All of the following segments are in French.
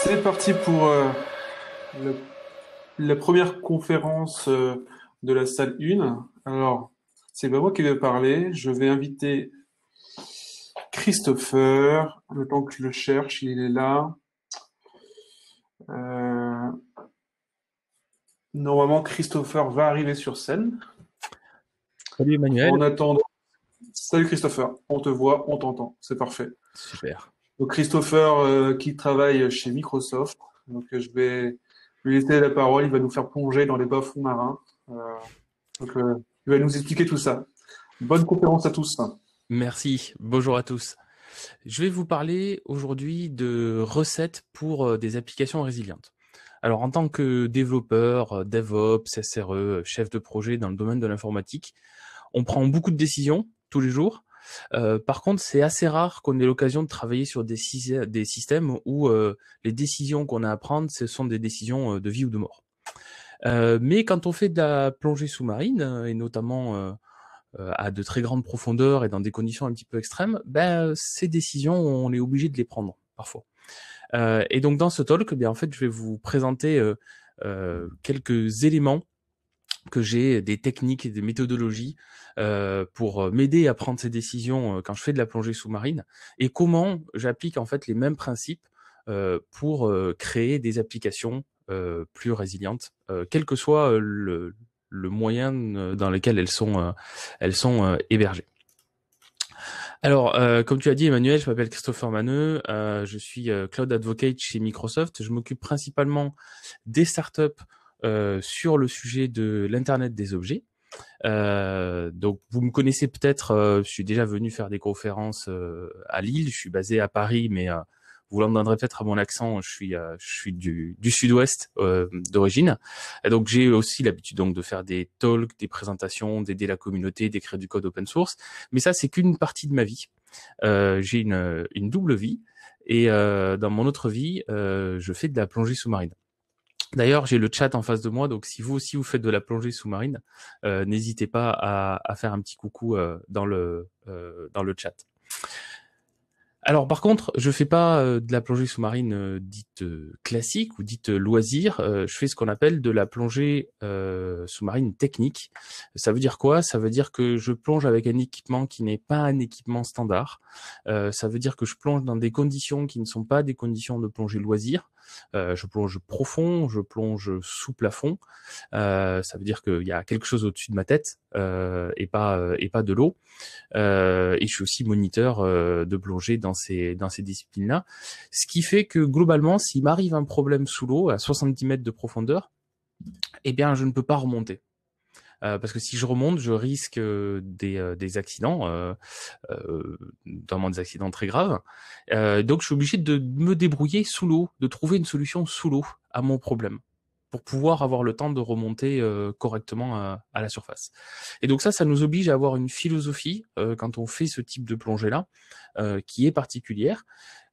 C'est parti pour le- la première conférence de la salle 1. Alors, c'est pas moi qui vais parler. Je vais inviter Christopher. Le temps que je le cherche, il est là. Euh, Normalement, Christopher va arriver sur scène. Salut Emmanuel. En attendant, salut Christopher. On te voit, on t'entend. C'est parfait. Super. Donc Christopher qui travaille chez Microsoft. Donc je vais lui laisser la parole. Il va nous faire plonger dans les bas-fonds marins. Euh, donc il va nous expliquer tout ça. Bonne conférence à tous. Merci. Bonjour à tous. Je vais vous parler aujourd'hui de recettes pour des applications résilientes. Alors, en tant que développeur, DevOps, SRE, chef de projet dans le domaine de l'informatique, on prend beaucoup de décisions tous les jours. Par contre, c'est assez rare qu'on ait l'occasion de travailler sur des systèmes où les décisions qu'on a à prendre, ce sont des décisions de vie ou de mort. Mais quand on fait de la plongée sous-marine, et notamment à de très grandes profondeurs et dans des conditions un petit peu extrêmes, ces décisions, on est obligé de les prendre parfois. Et donc dans ce talk, en fait, je vais vous présenter quelques éléments que j'ai, des techniques et des méthodologies pour m'aider à prendre ces décisions quand je fais de la plongée sous-marine, et comment j'applique en fait les mêmes principes pour créer des applications plus résilientes, quel que soit le moyen dans lequel elles sont hébergées. Alors, comme tu as dit, Emmanuel, je m'appelle Christopher Maneux, je suis Cloud Advocate chez Microsoft. Je m'occupe principalement des startups sur le sujet de l'Internet des objets. Donc, vous me connaissez peut-être, je suis déjà venu faire des conférences à Lille. Je suis basé à Paris, mais vous l'entendrez peut-être à mon accent, je suis du sud-ouest d'origine. Et donc j'ai aussi l'habitude donc de faire des talks, des présentations, d'aider la communauté, d'écrire du code open source. Mais ça, c'est qu'une partie de ma vie. J'ai une double vie, et dans mon autre vie, je fais de la plongée sous-marine. D'ailleurs, j'ai le chat en face de moi, donc si vous aussi vous faites de la plongée sous-marine, n'hésitez pas à faire un petit coucou dans le chat. Alors par contre, je fais pas de la plongée sous-marine dite classique ou dite loisir. Je fais ce qu'on appelle de la plongée sous-marine technique. Ça veut dire quoi? Ça veut dire que je plonge avec un équipement qui n'est pas un équipement standard. Ça veut dire que je plonge dans des conditions qui ne sont pas des conditions de plongée loisir. Je plonge profond, je plonge sous plafond. Ça veut dire qu'il y a quelque chose au-dessus de ma tête et pas de l'eau. Et je suis aussi moniteur de plongée dans ces disciplines-là. Ce qui fait que globalement, s'il m'arrive un problème sous l'eau à 70 mètres de profondeur, eh bien, je ne peux pas remonter. Parce que si je remonte, je risque des accidents, notamment des accidents très graves. Donc, je suis obligé de me débrouiller sous l'eau, de trouver une solution sous l'eau à mon problème, pour pouvoir avoir le temps de remonter correctement à la surface. Et donc ça nous oblige à avoir une philosophie quand on fait ce type de plongée-là, qui est particulière.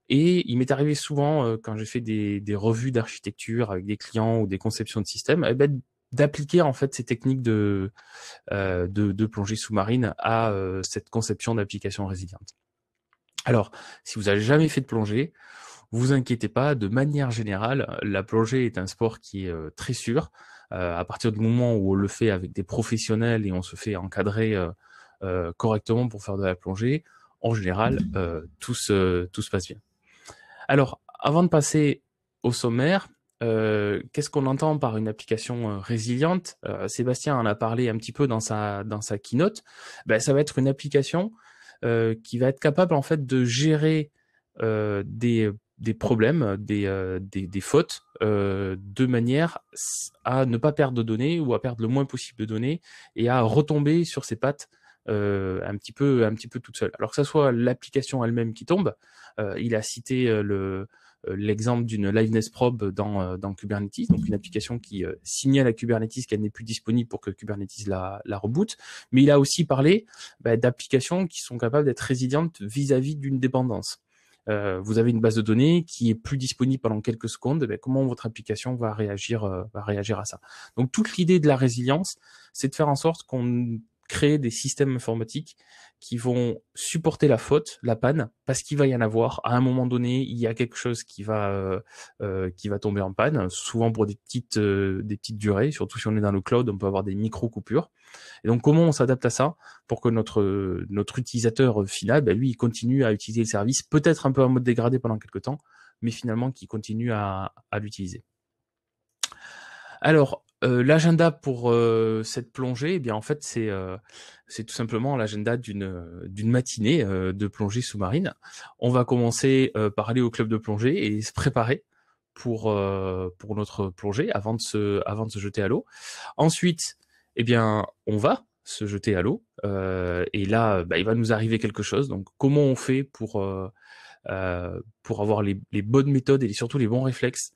Et il m'est arrivé souvent, quand j'ai fait des revues d'architecture avec des clients ou des conceptions de systèmes, d'appliquer en fait ces techniques de plongée sous-marine à cette conception d'application résiliente. Alors, si vous n'avez jamais fait de plongée, vous inquiétez pas, de manière générale, la plongée est un sport qui est très sûr. À partir du moment où on le fait avec des professionnels et on se fait encadrer correctement pour faire de la plongée, en général, tout se passe bien. Alors, avant de passer au sommaire, qu'est-ce qu'on entend par une application résiliente? Sébastien en a parlé un petit peu dans sa keynote. Ça va être une application qui va être capable en fait de gérer des problèmes, des fautes, de manière à ne pas perdre de données ou à perdre le moins possible de données et à retomber sur ses pattes un petit peu toute seule. Alors que ça soit l'application elle-même qui tombe, il a cité l'exemple d'une liveness probe dans Kubernetes, donc une application qui signale à Kubernetes qu'elle n'est plus disponible pour que Kubernetes la reboot, mais il a aussi parlé d'applications qui sont capables d'être résilientes vis-à-vis d'une dépendance. Vous avez une base de données qui est plus disponible pendant quelques secondes, comment votre application va réagir à ça. Donc toute l'idée de la résilience, c'est de faire en sorte qu'on crée des systèmes informatiques qui vont supporter la faute, la panne, parce qu'il va y en avoir. À un moment donné, il y a quelque chose qui va tomber en panne, souvent pour des petites durées. Surtout si on est dans le cloud, on peut avoir des micro-coupures. Et donc, comment on s'adapte à ça pour que notre utilisateur final, lui, il continue à utiliser le service, peut-être un peu en mode dégradé pendant quelques temps, mais finalement, qu'il continue à l'utiliser. Alors, l'agenda pour cette plongée, eh bien en fait c'est tout simplement l'agenda d'une matinée de plongée sous-marine. On va commencer par aller au club de plongée et se préparer pour notre plongée avant de se jeter à l'eau. Ensuite, eh bien on va se jeter à l'eau et là il va nous arriver quelque chose. Donc comment on fait pour avoir les bonnes méthodes et surtout les bons réflexes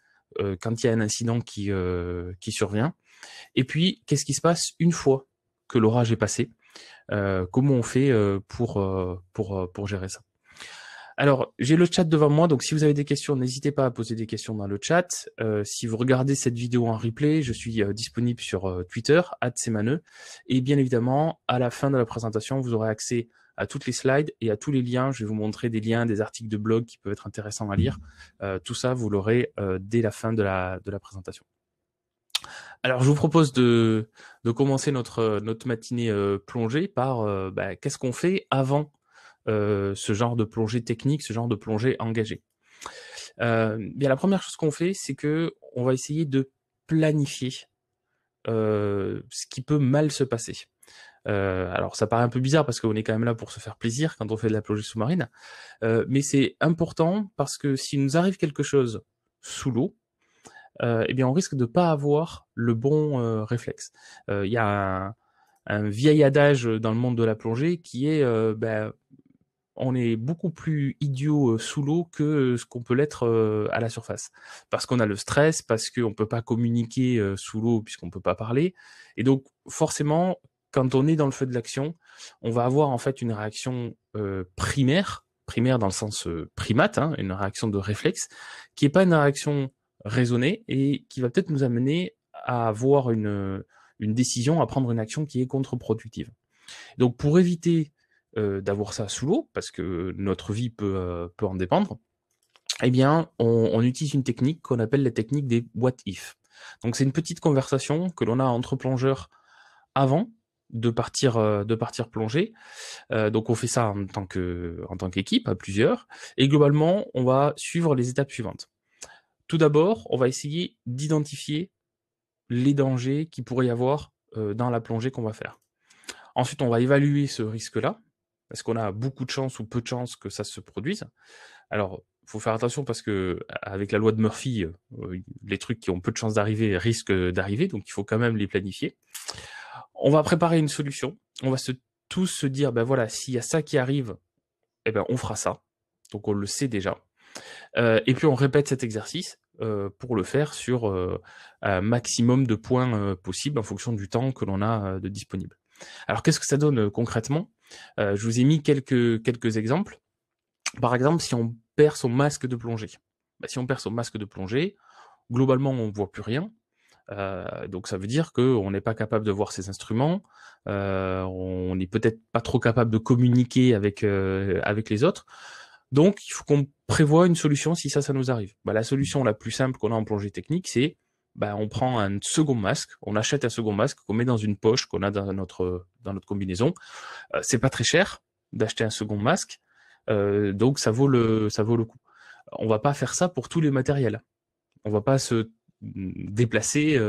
quand il y a un incident qui survient. Et puis, qu'est-ce qui se passe une fois que l'orage est passé? Comment on fait pour gérer ça? Alors, j'ai le chat devant moi, donc si vous avez des questions, n'hésitez pas à poser des questions dans le chat. Si vous regardez cette vidéo en replay, je suis disponible sur Twitter, @cmaneux, et bien évidemment, à la fin de la présentation, vous aurez accès à toutes les slides et à tous les liens. Je vais vous montrer des liens, des articles de blog qui peuvent être intéressants à lire. Tout ça, vous l'aurez dès la fin de la présentation. Alors, je vous propose de commencer notre matinée plongée par qu'est-ce qu'on fait avant ce genre de plongée technique, ce genre de plongée engagée. Bien, la première chose qu'on fait, c'est que on va essayer de planifier ce qui peut mal se passer. Alors, ça paraît un peu bizarre parce qu'on est quand même là pour se faire plaisir quand on fait de la plongée sous-marine, mais c'est important parce que s'il nous arrive quelque chose sous l'eau, eh bien, on risque de pas avoir le bon réflexe. Il y a un vieil adage dans le monde de la plongée qui est on est beaucoup plus idiot sous l'eau que ce qu'on peut l'être à la surface. Parce qu'on a le stress, parce qu'on peut pas communiquer sous l'eau puisqu'on peut pas parler. Et donc, forcément, quand on est dans le feu de l'action, on va avoir en fait une réaction primaire dans le sens primate, hein, une réaction de réflexe, qui est pas une réaction raisonnée et qui va peut-être nous amener à avoir une décision, à prendre une action qui est contre-productive. Donc, pour éviter d'avoir ça sous l'eau, parce que notre vie peut en dépendre, eh bien, on utilise une technique qu'on appelle la technique des what if. Donc, c'est une petite conversation que l'on a entre plongeurs avant de partir plonger. Donc, on fait ça en tant qu'équipe, à plusieurs. Et globalement, on va suivre les étapes suivantes. Tout d'abord, on va essayer d'identifier les dangers qu'il pourrait y avoir dans la plongée qu'on va faire. Ensuite, on va évaluer ce risque-là. Est-ce qu'on a beaucoup de chance ou peu de chance que ça se produise? Alors, il faut faire attention parce que avec la loi de Murphy, les trucs qui ont peu de chances d'arriver risquent d'arriver, donc il faut quand même les planifier. On va préparer une solution. On va tous se dire, ben voilà, s'il y a ça qui arrive, eh ben on fera ça. Donc on le sait déjà. Et puis on répète cet exercice pour le faire sur un maximum de points possibles en fonction du temps que l'on a de disponible. Alors qu'est-ce que ça donne concrètement? Je vous ai mis quelques exemples. Par exemple, si on perd son masque de plongée. Si on perd son masque de plongée, globalement on ne voit plus rien. Donc ça veut dire qu'on n'est pas capable de voir ses instruments, on n'est peut-être pas trop capable de communiquer avec les autres. Donc il faut qu'on prévoie une solution si ça nous arrive. La solution la plus simple qu'on a en plongée technique, c'est on prend un second masque, on achète un second masque qu'on met dans une poche qu'on a dans notre combinaison. C'est pas très cher d'acheter un second masque, donc ça vaut le coup. On va pas faire ça pour tous les matériels. On va pas se déplacer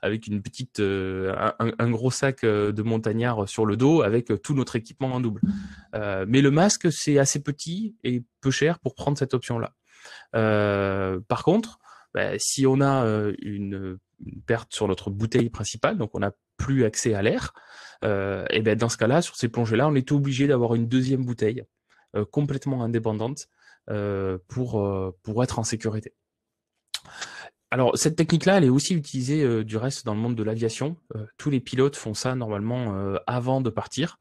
avec une petite un gros sac de montagnard sur le dos avec tout notre équipement en double. Mais le masque, c'est assez petit et peu cher pour prendre cette option-là. Par contre, si on a une perte sur notre bouteille principale, donc on n'a plus accès à l'air, et dans ce cas-là, sur ces plongées-là, on est obligé d'avoir une deuxième bouteille complètement indépendante pour être en sécurité. Alors cette technique-là, elle est aussi utilisée du reste dans le monde de l'aviation. Tous les pilotes font ça normalement avant de partir,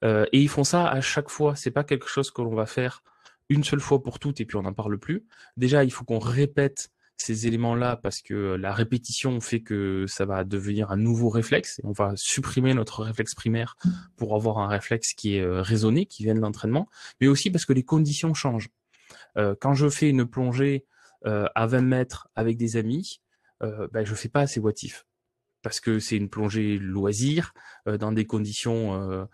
et ils font ça à chaque fois. C'est pas quelque chose que l'on va faire une seule fois pour toutes et puis on n'en parle plus. Déjà, il faut qu'on répète ces éléments-là parce que la répétition fait que ça va devenir un nouveau réflexe et on va supprimer notre réflexe primaire pour avoir un réflexe qui est raisonné, qui vient de l'entraînement, mais aussi parce que les conditions changent. Quand je fais une plongée à 20 mètres avec des amis, je fais pas assez wattif parce que c'est une plongée loisir dans des conditions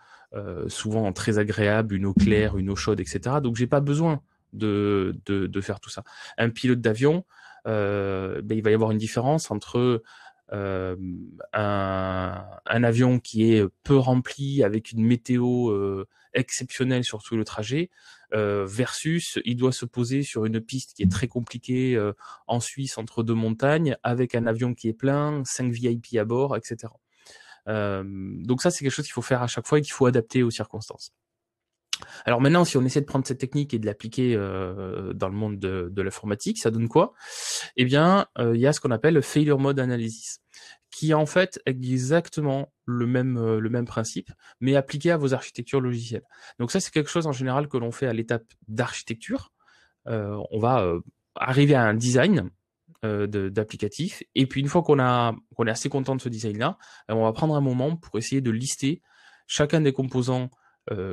souvent très agréables, une eau claire, une eau chaude, etc. Donc j'ai pas besoin de faire tout ça. Un pilote d'avion, il va y avoir une différence entre un avion qui est peu rempli avec une météo exceptionnelle sur tout le trajet versus il doit se poser sur une piste qui est très compliquée en Suisse entre deux montagnes avec un avion qui est plein, 5 VIP à bord, etc. Donc ça c'est quelque chose qu'il faut faire à chaque fois et qu'il faut adapter aux circonstances. Alors maintenant, si on essaie de prendre cette technique et de l'appliquer dans le monde de l'informatique, ça donne quoi? Eh bien, il y a ce qu'on appelle le failure mode analysis, qui est en fait exactement le même principe, mais appliqué à vos architectures logicielles. Donc ça, c'est quelque chose en général que l'on fait à l'étape d'architecture. On va arriver à un design d'applicatif, et puis une fois qu'on est assez content de ce design-là, on va prendre un moment pour essayer de lister chacun des composants.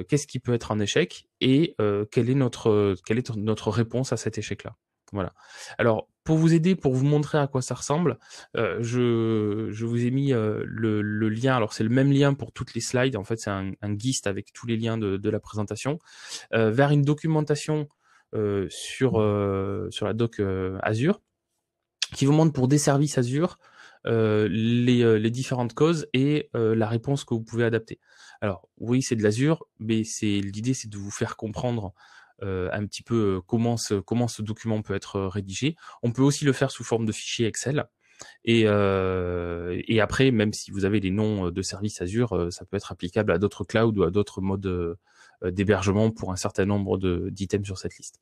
Qu'est-ce qui peut être un échec et quelle est notre réponse à cet échec-là. Voilà. Alors, pour vous aider, pour vous montrer à quoi ça ressemble, je vous ai mis le lien. Alors, c'est le même lien pour toutes les slides. En fait, c'est un GIST avec tous les liens de la présentation vers une documentation sur la doc Azure qui vous montre pour des services Azure les différentes causes et la réponse que vous pouvez adapter. Alors oui, c'est de l'Azure, mais l'idée, c'est de vous faire comprendre un petit peu comment ce document peut être rédigé. On peut aussi le faire sous forme de fichier Excel. Et après, même si vous avez les noms de services Azure, ça peut être applicable à d'autres clouds ou à d'autres modes d'hébergement pour un certain nombre d'items sur cette liste.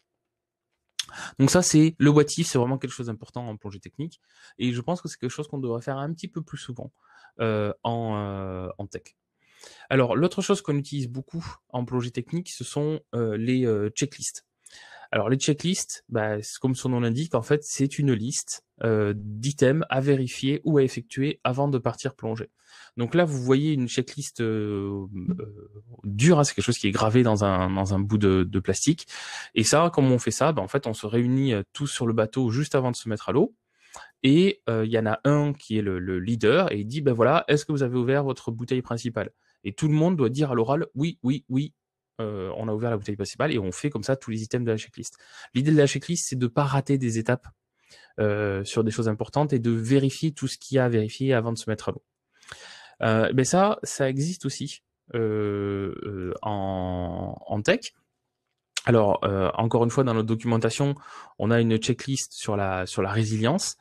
Donc ça, c'est le what if, c'est vraiment quelque chose d'important en plongée technique. Et je pense que c'est quelque chose qu'on devrait faire un petit peu plus souvent en tech. Alors, l'autre chose qu'on utilise beaucoup en plongée technique, ce sont les checklists. Alors, les checklists, comme son nom l'indique, en fait, c'est une liste d'items à vérifier ou à effectuer avant de partir plonger. Donc là, vous voyez une checklist dure, hein, c'est quelque chose qui est gravé dans un bout de plastique. Et ça, comment on fait ça? En fait, on se réunit tous sur le bateau juste avant de se mettre à l'eau. Et il y en a un qui est le leader et il dit, voilà, est-ce que vous avez ouvert votre bouteille principale? Et tout le monde doit dire à l'oral, oui, oui, oui, on a ouvert la bouteille principale et on fait comme ça tous les items de la checklist. L'idée de la checklist, c'est de pas rater des étapes sur des choses importantes et de vérifier tout ce qu'il y a à vérifier avant de se mettre à l'eau. Ça existe aussi en tech. Alors, encore une fois, dans notre documentation, on a une checklist sur la résilience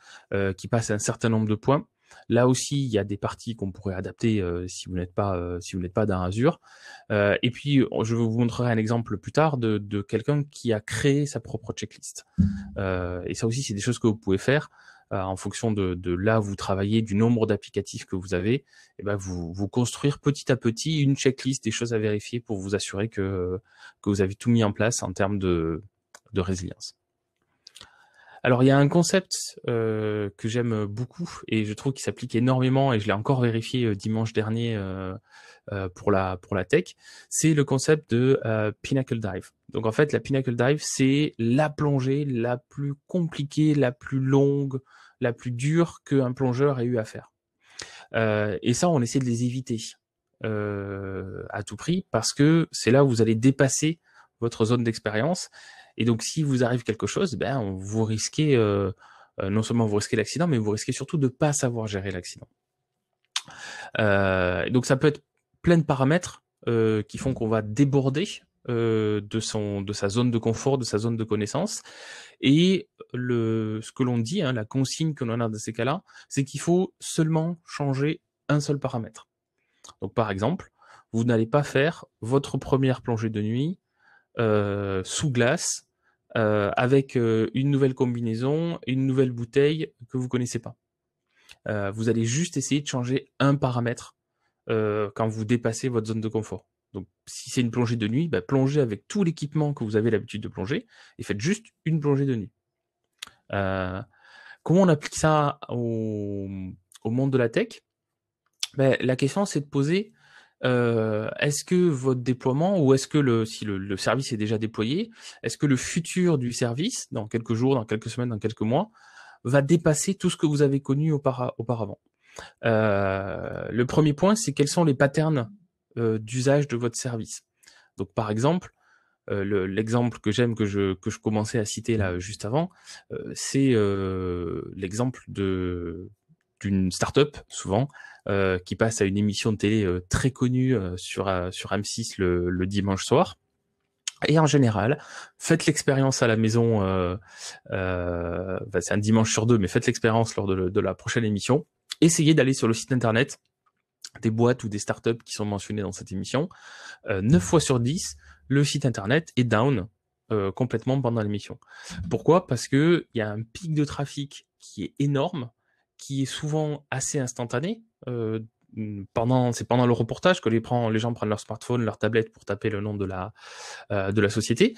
qui passe un certain nombre de points. Là aussi, il y a des parties qu'on pourrait adapter si vous n'êtes pas dans Azure. Et puis, je vous montrerai un exemple plus tard de quelqu'un qui a créé sa propre checklist. Et ça aussi, c'est des choses que vous pouvez faire en fonction de là où vous travaillez, du nombre d'applicatifs que vous avez. Et vous construire petit à petit une checklist des choses à vérifier pour vous assurer que vous avez tout mis en place en termes de résilience. Alors, il y a un concept que j'aime beaucoup et je trouve qu'il s'applique énormément et je l'ai encore vérifié dimanche dernier pour la tech, c'est le concept de Pinnacle Dive. Donc, en fait, la Pinnacle Dive, c'est la plongée la plus compliquée, la plus longue, la plus dure qu'un plongeur ait eu à faire. Et ça, on essaie de les éviter à tout prix parce que c'est là où vous allez dépasser votre zone d'expérience. Et donc, si vous arrive quelque chose, vous risquez, non seulement vous risquez l'accident, mais vous risquez surtout de ne pas savoir gérer l'accident. Donc, ça peut être plein de paramètres qui font qu'on va déborder de sa zone de confort, de sa zone de connaissance. Et ce que l'on dit, la consigne que l'on a dans ces cas-là, c'est qu'il faut seulement changer un seul paramètre. Donc, par exemple, vous n'allez pas faire votre première plongée de nuit sous glace avec une nouvelle combinaison, une nouvelle bouteille que vous connaissez pas. Vous allez juste essayer de changer un paramètre quand vous dépassez votre zone de confort. Donc, si c'est une plongée de nuit, plongez avec tout l'équipement que vous avez l'habitude de plonger et faites juste une plongée de nuit. Comment on applique ça au monde de la tech? Ben, la question, c'est de poser, est-ce que votre déploiement, ou est-ce que si le service est déjà déployé, est-ce que le futur du service, dans quelques jours, dans quelques semaines, dans quelques mois, va dépasser tout ce que vous avez connu auparavant? Le premier point, c'est quels sont les patterns d'usage de votre service. Donc, par exemple, l'exemple que j'aime, que je commençais à citer là juste avant, c'est l'exemple d'une startup, souvent, qui passe à une émission de télé très connue sur M6 le dimanche soir. Et en général, faites l'expérience à la maison, c'est un dimanche sur deux, mais faites l'expérience lors de la prochaine émission. Essayez d'aller sur le site internet des boîtes ou des startups qui sont mentionnées dans cette émission. 9 fois sur 10, le site internet est down complètement pendant l'émission. Pourquoi? Parce que il y a un pic de trafic qui est énorme, qui est souvent assez instantané. C'est pendant le reportage que les gens prennent leur smartphone, leur tablette pour taper le nom de la société.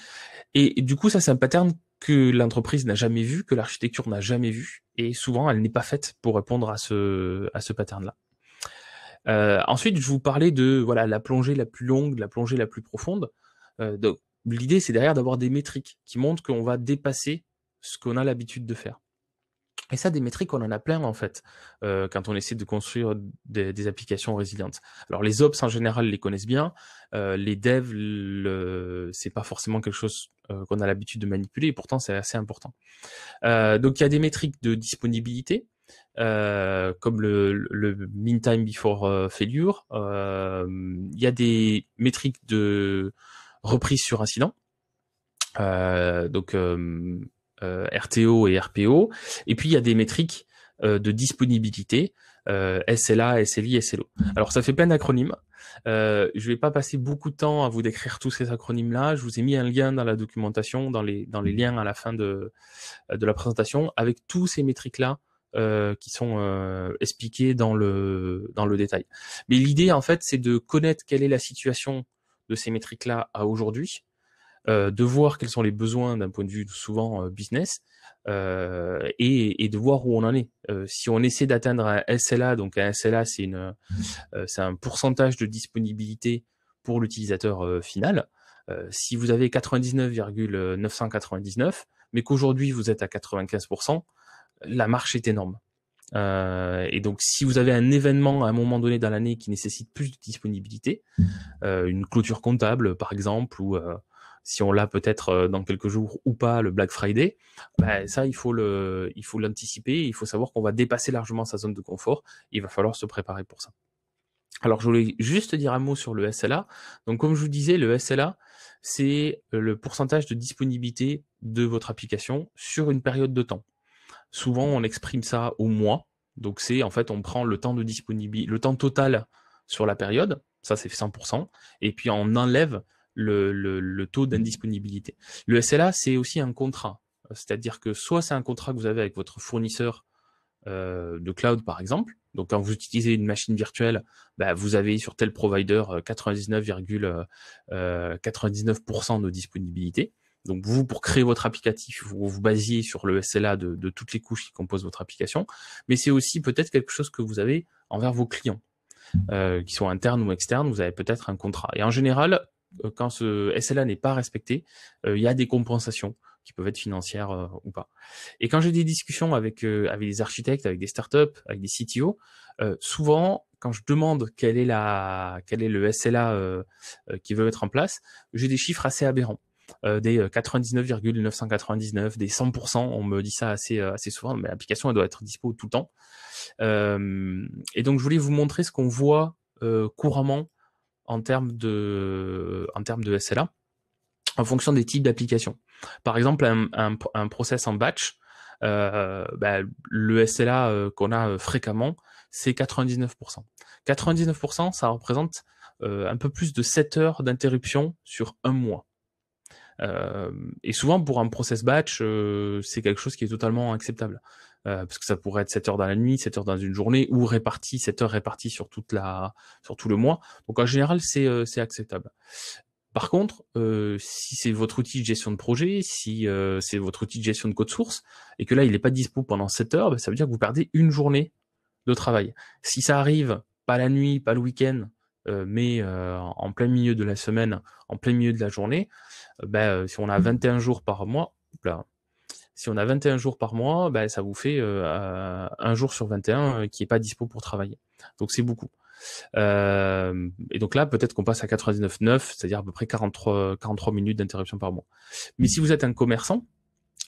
Et du coup, ça, c'est un pattern que l'entreprise n'a jamais vu, que l'architecture n'a jamais vu, et souvent, elle n'est pas faite pour répondre à ce pattern-là. Ensuite, je vous parlais de la plongée la plus longue, la plongée la plus profonde. Donc, l'idée, c'est derrière d'avoir des métriques qui montrent qu'on va dépasser ce qu'on a l'habitude de faire. Et ça, des métriques, on en a plein en fait, quand on essaie de construire des applications résilientes. Alors les ops en général les connaissent bien, les devs, c'est pas forcément quelque chose qu'on a l'habitude de manipuler, et pourtant c'est assez important. Donc il y a des métriques de disponibilité, comme le mean time before failure. Il y a des métriques de reprise sur incident. RTO et RPO, et puis il y a des métriques de disponibilité, SLA, SLI, SLO. Alors ça fait plein d'acronymes. Je vais pas passer beaucoup de temps à vous décrire tous ces acronymes-là. Je vous ai mis un lien dans la documentation, dans les liens à la fin de la présentation, avec tous ces métriques-là qui sont expliqués dans le détail. Mais l'idée, en fait, c'est de connaître quelle est la situation de ces métriques-là à aujourd'hui, de voir quels sont les besoins d'un point de vue souvent business, et de voir où on en est. Si on essaie d'atteindre un SLA, donc un SLA, c'est un pourcentage de disponibilité pour l'utilisateur final. Si vous avez 99,999, mais qu'aujourd'hui vous êtes à 95%, la marche est énorme. Et donc, si vous avez un événement à un moment donné dans l'année qui nécessite plus de disponibilité, une clôture comptable par exemple, ou si on l'a peut-être dans quelques jours ou pas, le Black Friday, ça il faut l'anticiper, il faut savoir qu'on va dépasser largement sa zone de confort, il va falloir se préparer pour ça. Alors je voulais juste dire un mot sur le SLA. Donc comme je vous disais, le SLA, c'est le pourcentage de disponibilité de votre application sur une période de temps. Souvent on exprime ça au mois, donc c'est en fait on prend le temps de disponibilité, le temps total sur la période, ça c'est 100%, et puis on enlève le taux d'indisponibilité. Le SLA, c'est aussi un contrat. C'est-à-dire que soit c'est un contrat que vous avez avec votre fournisseur de cloud, par exemple. Donc, quand vous utilisez une machine virtuelle, vous avez sur tel provider 99,99% de disponibilité. Donc, vous, pour créer votre applicatif, vous vous basiez sur le SLA de toutes les couches qui composent votre application. Mais c'est aussi peut-être quelque chose que vous avez envers vos clients, qui sont internes ou externes. Vous avez peut-être un contrat. Et en général, quand ce SLA n'est pas respecté, il y a des compensations qui peuvent être financières ou pas. Et quand j'ai des discussions avec des architectes, avec des startups, avec des CTO, souvent, quand je demande quel est le SLA qu'ils veulent mettre en place, j'ai des chiffres assez aberrants. Des 99,999, des 100%, on me dit ça assez souvent, mais l'application elle doit être dispo tout le temps. Et donc je voulais vous montrer ce qu'on voit couramment en termes de SLA en fonction des types d'applications. Par exemple, un process en batch, le SLA qu'on a fréquemment, c'est 99%. 99%, ça représente un peu plus de 7 heures d'interruption sur un mois. Et souvent, pour un process batch, c'est quelque chose qui est totalement acceptable. Parce que ça pourrait être 7 heures dans la nuit, 7 heures dans une journée, ou 7 heures réparties sur tout le mois. Donc en général, c'est acceptable. Par contre, si c'est votre outil de gestion de projet, si c'est votre outil de gestion de code source, et que là, il n'est pas dispo pendant 7 heures, ben, ça veut dire que vous perdez une journée de travail. Si ça arrive, pas la nuit, pas le week-end, mais en plein milieu de la semaine, en plein milieu de la journée, si on a 21 jours par mois, là, si on a 21 jours par mois, ça vous fait un jour sur 21 qui est pas dispo pour travailler. Donc c'est beaucoup. Et donc là, peut-être qu'on passe à 99,9, c'est-à-dire à peu près 43 minutes d'interruption par mois. Mais si vous êtes un commerçant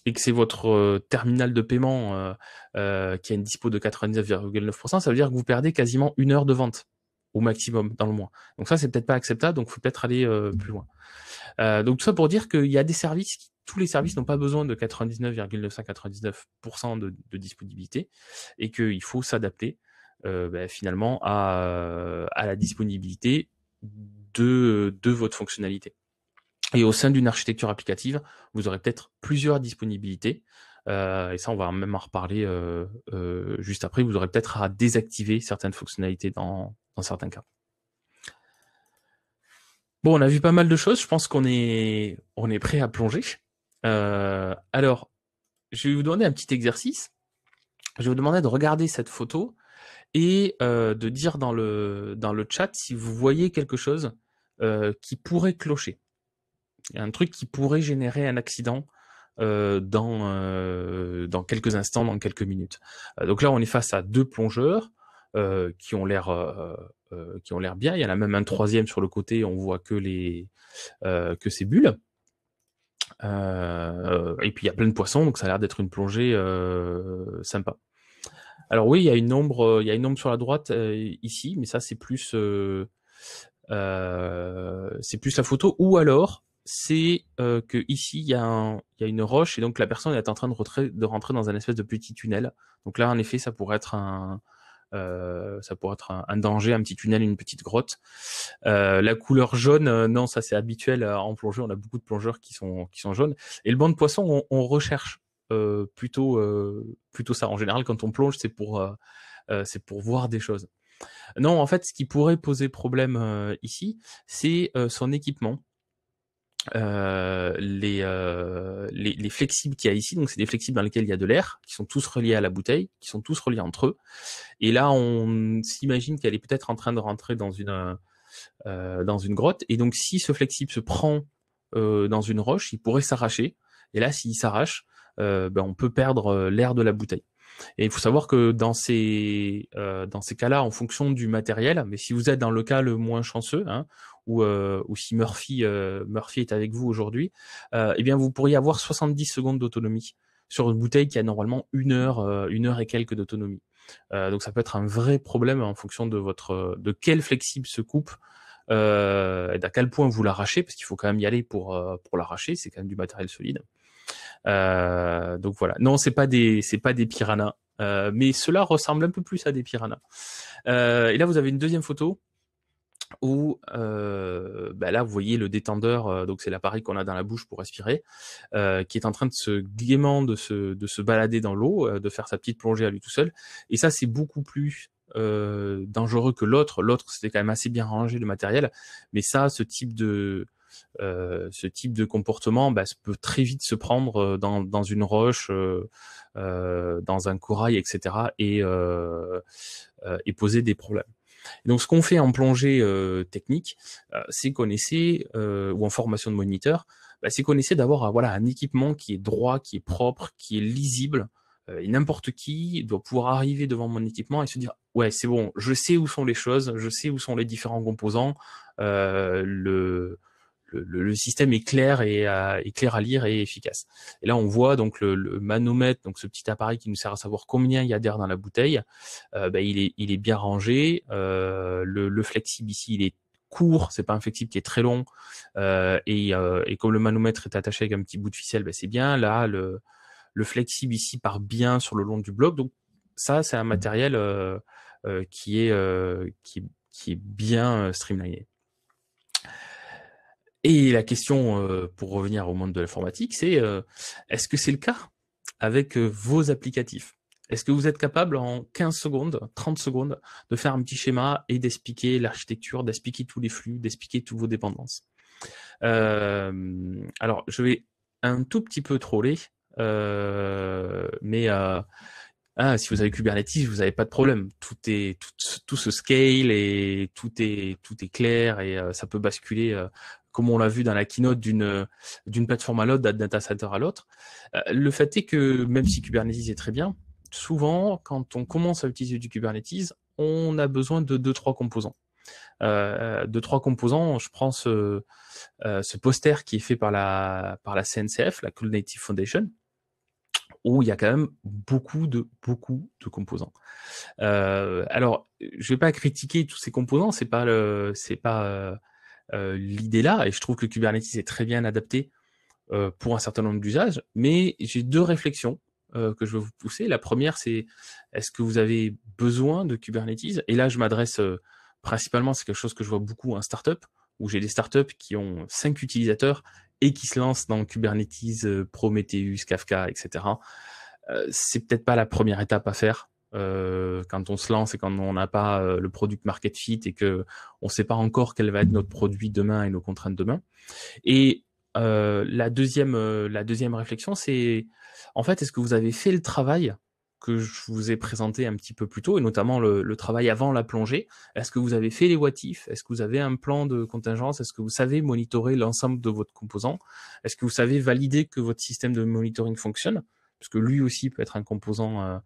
et que c'est votre terminal de paiement qui a une dispo de 99,9%, ça veut dire que vous perdez quasiment 1 heure de vente au maximum dans le mois. Donc ça, c'est peut-être pas acceptable, donc il faut peut-être aller plus loin. Donc tout ça pour dire qu'il y a des services, tous les services n'ont pas besoin de 99,999% de disponibilité et qu'il faut s'adapter finalement à la disponibilité de votre fonctionnalité. Et au sein d'une architecture applicative, vous aurez peut-être plusieurs disponibilités. Et ça, on va même en reparler juste après. Vous aurez peut-être à désactiver certaines fonctionnalités dans certains cas. Bon, on a vu pas mal de choses. Je pense qu'on est prêt à plonger. Alors, je vais vous demander un petit exercice. Je vais vous demander de regarder cette photo et de dire dans le chat si vous voyez quelque chose qui pourrait clocher. Il y a un truc qui pourrait générer un accident dans quelques instants, dans quelques minutes. Donc là, on est face à 2 plongeurs qui ont l'air bien. Il y en a même un troisième sur le côté. On voit que ces bulles. Et puis il y a plein de poissons, donc ça a l'air d'être une plongée sympa. Alors oui, il y a une ombre sur la droite ici, mais ça c'est plus la photo. Ou alors c'est que ici il y a une roche et donc la personne est en train de rentrer dans un espèce de petit tunnel. Donc là en effet ça pourrait être un danger, un petit tunnel, une petite grotte. La couleur jaune, non, ça c'est habituel en plongée. On a beaucoup de plongeurs qui sont jaunes. Et le banc de poisson, on recherche plutôt ça. En général, quand on plonge, c'est pour voir des choses. Non, en fait, ce qui pourrait poser problème ici, c'est son équipement. Les flexibles qu'il y a ici, donc c'est des flexibles dans lesquels il y a de l'air, qui sont tous reliés à la bouteille, qui sont tous reliés entre eux. Et là, on s'imagine qu'elle est peut-être en train de rentrer dans une grotte. Et donc, si ce flexible se prend dans une roche, il pourrait s'arracher. Et là, s'il s'arrache, on peut perdre l'air de la bouteille. Et il faut savoir que dans ces cas-là, en fonction du matériel, mais si vous êtes dans le cas le moins chanceux, ou si Murphy est avec vous aujourd'hui, eh bien vous pourriez avoir 70 secondes d'autonomie sur une bouteille qui a normalement 1 heure et quelques d'autonomie. Donc ça peut être un vrai problème en fonction de quel flexible se coupe et d'à quel point vous l'arrachez, parce qu'il faut quand même y aller pour l'arracher, c'est quand même du matériel solide. Donc voilà. Non, c'est pas des piranhas, mais cela ressemble un peu plus à des piranhas. Et là, vous avez une deuxième photo où là, vous voyez le détendeur. Donc c'est l'appareil qu'on a dans la bouche pour respirer, qui est en train de se gaiement de se balader dans l'eau, de faire sa petite plongée à lui tout seul. Et ça, c'est beaucoup plus dangereux que l'autre. L'autre, c'était quand même assez bien rangé le matériel, mais ça, ce type de comportement peut très vite se prendre dans une roche, dans un corail, etc. et poser des problèmes. Et donc ce qu'on fait en plongée technique, c'est qu'on essaie, ou en formation de moniteur, c'est qu'on essaie d'avoir un équipement qui est droit, qui est propre, qui est lisible. Et n'importe qui doit pouvoir arriver devant mon équipement et se dire ouais, c'est bon, je sais où sont les choses, je sais où sont les différents composants, le système est clair et clair à lire et efficace. Et là, on voit donc le manomètre, donc ce petit appareil qui nous sert à savoir combien il y a d'air dans la bouteille. Il est bien rangé. Le flexible ici, il est court, c'est pas un flexible qui est très long. Et comme le manomètre est attaché avec un petit bout de ficelle, c'est bien. Là, le flexible ici part bien sur le long du bloc. Donc ça, c'est un matériel qui est bien streamliné. Et la question, pour revenir au monde de l'informatique, c'est est-ce que c'est le cas avec vos applicatifs? Est-ce que vous êtes capable en 15 secondes, 30 secondes, de faire un petit schéma et d'expliquer l'architecture, d'expliquer tous les flux, d'expliquer toutes vos dépendances? Alors, je vais un tout petit peu troller, mais si vous avez Kubernetes, vous n'avez pas de problème. Tout se scale et tout est clair et ça peut basculer, comme on l'a vu dans la keynote d'une plateforme à l'autre, d'un data center à l'autre. Le fait est que même si Kubernetes est très bien, souvent quand on commence à utiliser du Kubernetes, on a besoin de deux, trois composants. Je prends ce poster qui est fait par la CNCF, la Cloud Native Foundation, où il y a quand même beaucoup de composants. Alors, je vais pas critiquer tous ces composants, c'est pas l'idée là, et je trouve que Kubernetes est très bien adapté pour un certain nombre d'usages, mais j'ai deux réflexions que je veux vous pousser. La première, c'est est-ce que vous avez besoin de Kubernetes? Et là, je m'adresse principalement, c'est quelque chose que je vois beaucoup en startup, où j'ai des startups qui ont 5 utilisateurs et qui se lancent dans Kubernetes, Prometheus, Kafka, etc. C'est peut-être pas la première étape à faire quand on se lance et quand on n'a pas le product market fit et que on sait pas encore quel va être notre produit demain et nos contraintes demain. Et la deuxième réflexion, c'est en fait, est-ce que vous avez fait le travail que je vous ai présenté un petit peu plus tôt, et notamment le travail avant la plongée? Est-ce que vous avez fait les what if? Est-ce que vous avez un plan de contingence? Est-ce que vous savez monitorer l'ensemble de votre composant? Est-ce que vous savez valider que votre système de monitoring fonctionne? Parce que lui aussi peut être un composant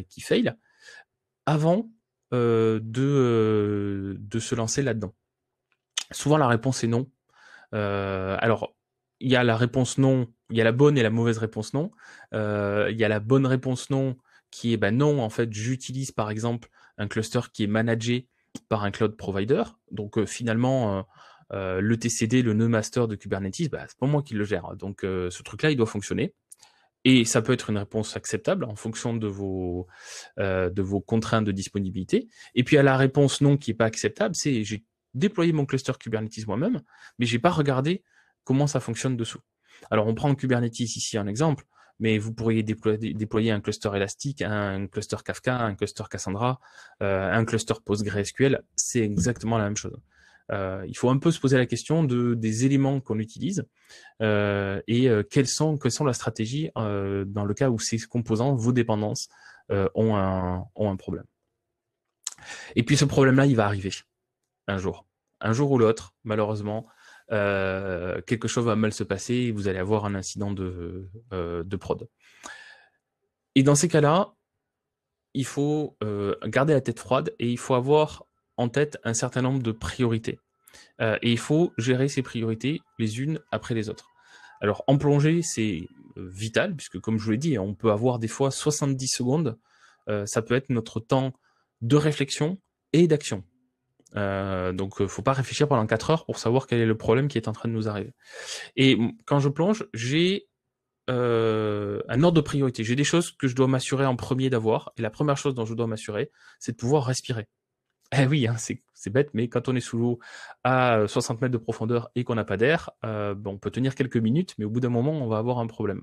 qui fail, avant de se lancer là-dedans. Souvent, la réponse est non. Alors, il y a la réponse non, il y a la bonne et la mauvaise réponse non. Il y a la bonne réponse non qui est non, en fait, j'utilise par exemple un cluster qui est managé par un cloud provider. Donc finalement, le TCD, le nœud master de Kubernetes, c'est pas moi qui le gère. Donc ce truc-là, il doit fonctionner. Et ça peut être une réponse acceptable en fonction de vos contraintes de disponibilité. Et puis à la réponse non qui est pas acceptable, c'est j'ai déployé mon cluster Kubernetes moi-même, mais j'ai pas regardé comment ça fonctionne dessous. Alors on prend Kubernetes ici en exemple, mais vous pourriez déployer un cluster Elastic, un cluster Kafka, un cluster Cassandra, un cluster PostgreSQL, c'est exactement la même chose. Il faut un peu se poser la question des éléments qu'on utilise et quelles sont la stratégie dans le cas où ces composants, vos dépendances, ont un problème. Et puis ce problème-là, il va arriver un jour ou l'autre, malheureusement. Quelque chose va mal se passer et vous allez avoir un incident de prod. Et dans ces cas-là, il faut garder la tête froide et il faut avoir en tête un certain nombre de priorités. Et il faut gérer ces priorités les unes après les autres. Alors en plongée, c'est vital, puisque comme je vous l'ai dit, on peut avoir des fois 70 secondes. Ça peut être notre temps de réflexion et d'action. Donc faut pas réfléchir pendant 4 heures pour savoir quel est le problème qui est en train de nous arriver. Et quand je plonge, j'ai un ordre de priorité. J'ai des choses que je dois m'assurer en premier d'avoir. Et la première chose dont je dois m'assurer, c'est de pouvoir respirer. Eh oui, hein, c'est bête, mais quand on est sous l'eau à 60 mètres de profondeur et qu'on n'a pas d'air, on peut tenir quelques minutes, mais au bout d'un moment, on va avoir un problème.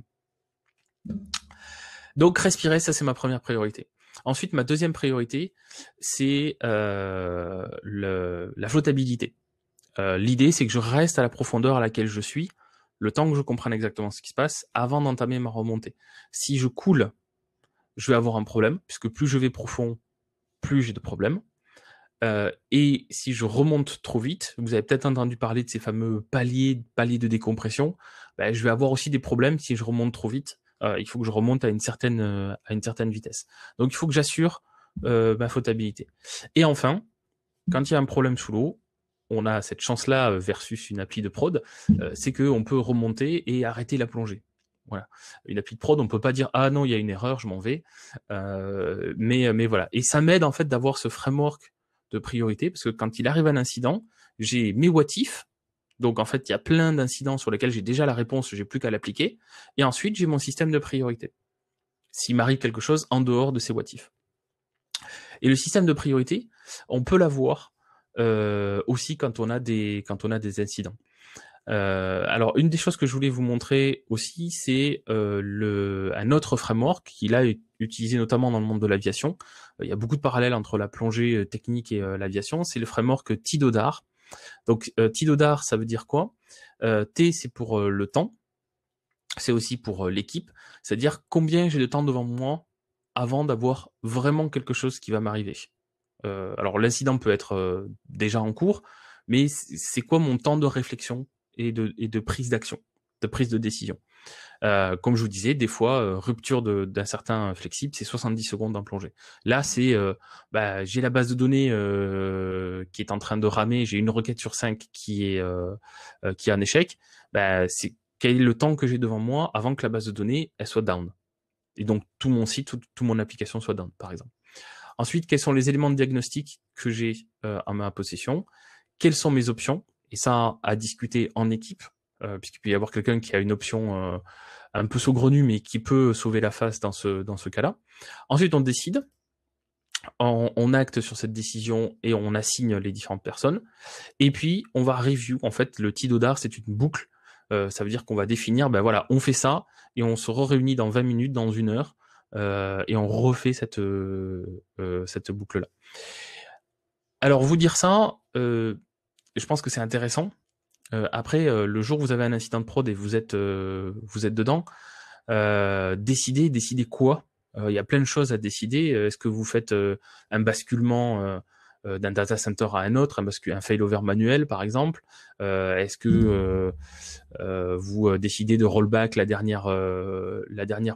Donc respirer, ça c'est ma première priorité. Ensuite, ma deuxième priorité, c'est la flottabilité. L'idée, c'est que je reste à la profondeur à laquelle je suis, le temps que je comprenne exactement ce qui se passe, avant d'entamer ma remontée. Si je coule, je vais avoir un problème, puisque plus je vais profond, plus j'ai de problèmes. Et si je remonte trop vite, vous avez peut-être entendu parler de ces fameux paliers de décompression, je vais avoir aussi des problèmes si je remonte trop vite. Il faut que je remonte à une certaine vitesse. Donc il faut que j'assure ma flottabilité. Et enfin, quand il y a un problème sous l'eau, on a cette chance-là versus une appli de prod, c'est qu'on peut remonter et arrêter la plongée. Voilà. Une appli de prod, on peut pas dire ah non, il y a une erreur, je m'en vais. Mais voilà. Et ça m'aide en fait d'avoir ce framework de priorité, parce que quand il arrive un incident, j'ai mes what if. Donc en fait, il y a plein d'incidents sur lesquels j'ai déjà la réponse, j'ai plus qu'à l'appliquer. Et ensuite, j'ai mon système de priorité. S'il m'arrive quelque chose en dehors de ces what if. Et le système de priorité, on peut l'avoir aussi quand on a des incidents. Alors une des choses que je voulais vous montrer aussi, c'est un autre framework qu'il a utilisé notamment dans le monde de l'aviation. Il y a beaucoup de parallèles entre la plongée technique et l'aviation. C'est le framework TIDODAR. Donc Tidodar, ça veut dire quoi? T, c'est pour le temps. C'est aussi pour l'équipe, c'est-à-dire combien j'ai de temps devant moi avant d'avoir vraiment quelque chose qui va m'arriver. Alors l'incident peut être déjà en cours, mais c'est quoi mon temps de réflexion et de prise d'action, de prise de décision. Comme je vous disais, des fois, rupture d'un certain flexible, c'est 70 secondes en plongée. Là, c'est j'ai la base de données qui est en train de ramer, j'ai une requête sur 5 qui est en échec. C'est quel est le temps que j'ai devant moi avant que la base de données elle soit down. Et donc tout mon site, tout mon application soit down, par exemple. Ensuite, quels sont les éléments de diagnostic que j'ai en ma possession? Quelles sont mes options? Et ça, à discuter en équipe, puisqu'il peut y avoir quelqu'un qui a une option un peu saugrenue, mais qui peut sauver la face dans ce cas-là. Ensuite, on décide, on acte sur cette décision et on assigne les différentes personnes. Et puis, on va review. En fait, le Tidodar, c'est une boucle. Ça veut dire qu'on va définir, voilà, on fait ça et on se réunit dans 20 minutes, dans 1 heure, et on refait cette boucle-là. Alors, vous dire ça, je pense que c'est intéressant. Après, le jour où vous avez un incident de prod et vous êtes dedans, décidez quoi. Il y a plein de choses à décider. Est-ce que vous faites un basculement d'un data center à un autre, un failover manuel par exemple? Est-ce que vous décidez de rollback la dernière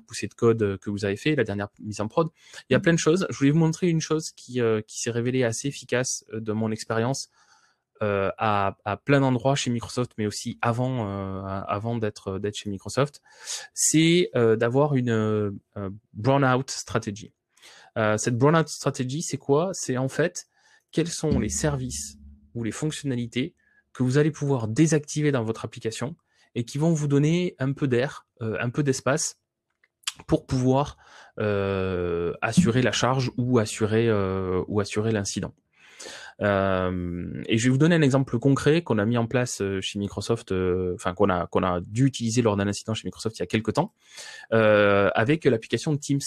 poussée de code que vous avez fait, la dernière mise en prod? Il y a plein de choses. Je voulais vous montrer une chose qui s'est révélée assez efficace de mon expérience à plein d'endroits chez Microsoft, mais aussi avant d'être chez Microsoft, c'est d'avoir une brownout strategy. Cette brownout strategy, c'est quoi? C'est en fait quels sont les services ou les fonctionnalités que vous allez pouvoir désactiver dans votre application et qui vont vous donner un peu d'air, un peu d'espace pour pouvoir assurer la charge ou assurer l'incident. Et je vais vous donner un exemple concret qu'on a mis en place chez Microsoft, qu'on a dû utiliser lors d'un incident chez Microsoft il y a quelques temps, avec l'application de Teams,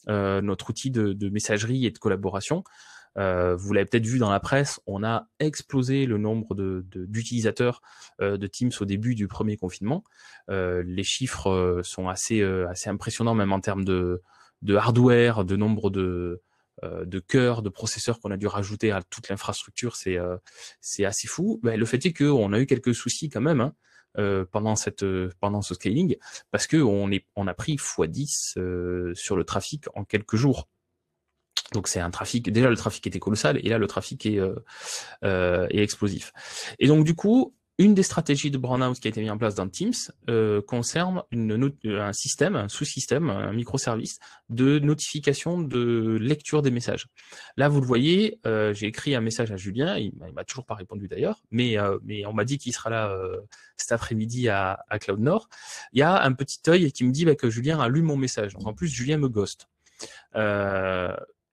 notre outil de messagerie et de collaboration. Vous l'avez peut-être vu dans la presse, on a explosé le nombre d'utilisateurs de Teams au début du premier confinement. Les chiffres sont assez impressionnants, même en termes de hardware, de nombre de cœurs, de processeurs qu'on a dû rajouter à toute l'infrastructure, c'est assez fou. Le fait est qu'on a eu quelques soucis quand même pendant ce scaling, parce que on a pris x10 sur le trafic en quelques jours. Donc c'est un trafic, déjà le trafic était colossal et là le trafic est explosif. Et donc du coup, une des stratégies de brownout qui a été mise en place dans Teams concerne un système, un sous-système, un microservice de notification de lecture des messages. Là, vous le voyez, j'ai écrit un message à Julien, il m'a toujours pas répondu d'ailleurs, mais on m'a dit qu'il sera là cet après-midi à Cloud Nord. Il y a un petit œil qui me dit que Julien a lu mon message. Donc en plus, Julien me ghost.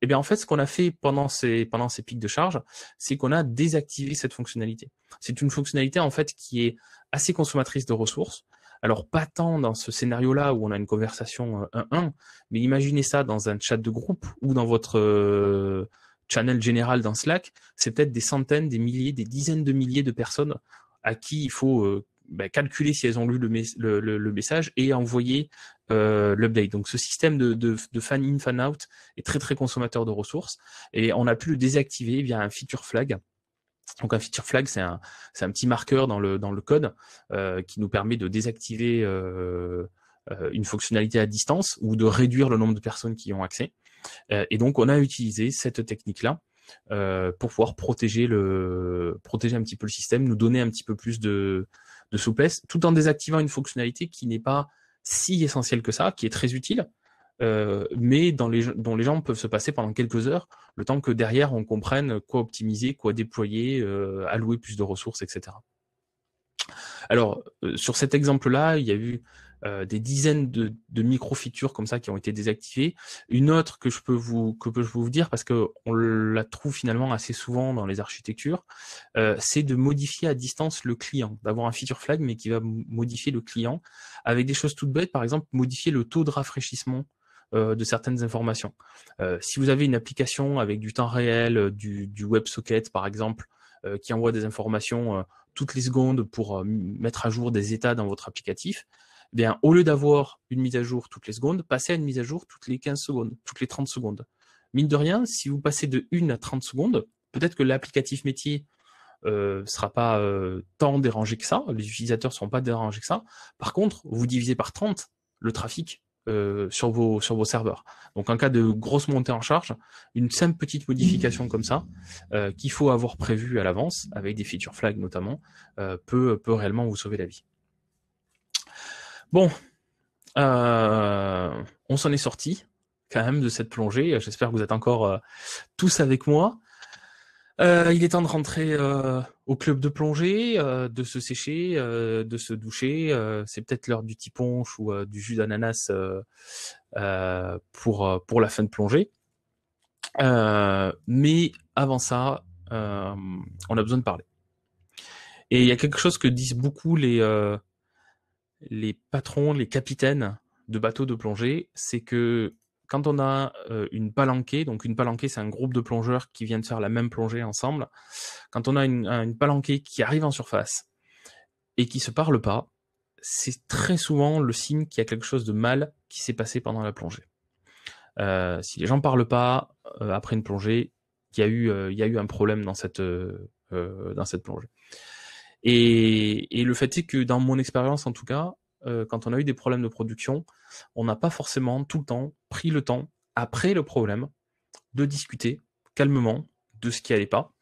Et bien en fait, ce qu'on a fait pendant ces pics de charge, c'est qu'on a désactivé cette fonctionnalité. C'est une fonctionnalité en fait qui est assez consommatrice de ressources. Alors pas tant dans ce scénario-là où on a une conversation 1-1, mais imaginez ça dans un chat de groupe ou dans votre channel général dans Slack, c'est peut-être des centaines, des milliers, des dizaines de milliers de personnes à qui il faut calculer si elles ont lu le message et envoyer l'update. Donc ce système de fan in, fan out est très très consommateur de ressources et on a pu le désactiver via un feature flag. Donc un feature flag, c'est un petit marqueur dans le code qui nous permet de désactiver une fonctionnalité à distance ou de réduire le nombre de personnes qui y ont accès. Et donc on a utilisé cette technique-là pour pouvoir protéger un petit peu le système, nous donner un petit peu plus de souplesse, tout en désactivant une fonctionnalité qui n'est pas si essentielle que ça, qui est très utile, mais dont les gens peuvent se passer pendant quelques heures, le temps que derrière on comprenne quoi optimiser, quoi déployer, allouer plus de ressources, etc. Alors, sur cet exemple-là, il y a eu des dizaines de micro-features comme ça qui ont été désactivées. Une autre que je peux vous dire, parce que on la trouve finalement assez souvent dans les architectures, c'est de modifier à distance le client, d'avoir un feature flag, mais qui va modifier le client avec des choses toutes bêtes, par exemple, modifier le taux de rafraîchissement de certaines informations. Si vous avez une application avec du temps réel, du WebSocket par exemple, qui envoie des informations toutes les secondes pour mettre à jour des états dans votre applicatif, eh bien, au lieu d'avoir une mise à jour toutes les secondes, passez à une mise à jour toutes les 15 secondes, toutes les 30 secondes. Mine de rien, si vous passez de 1 à 30 secondes, peut-être que l'applicatif métier sera pas tant dérangé que ça, les utilisateurs seront pas dérangés que ça. Par contre, vous divisez par 30 le trafic sur vos serveurs. Donc en cas de grosse montée en charge, une simple petite modification comme ça, qu'il faut avoir prévu à l'avance, avec des feature flags notamment, peut réellement vous sauver la vie. Bon, on s'en est sorti quand même de cette plongée. J'espère que vous êtes encore tous avec moi. Il est temps de rentrer au club de plongée, de se sécher, de se doucher. C'est peut-être l'heure du petit punch ou du jus d'ananas pour la fin de plongée. Mais avant ça, on a besoin de parler. Et il y a quelque chose que disent beaucoup les patrons, les capitaines de bateaux de plongée, c'est que quand on a une palanquée, donc une palanquée c'est un groupe de plongeurs qui viennent faire la même plongée ensemble, quand on a une palanquée qui arrive en surface et qui se parle pas, c'est très souvent le signe qu'il y a quelque chose de mal qui s'est passé pendant la plongée. Si les gens parlent pas après une plongée, il y a eu un problème dans cette plongée. Et le fait est que dans mon expérience en tout cas, quand on a eu des problèmes de production, on n'a pas forcément tout le temps pris le temps, après le problème, de discuter calmement de ce qui allait pas,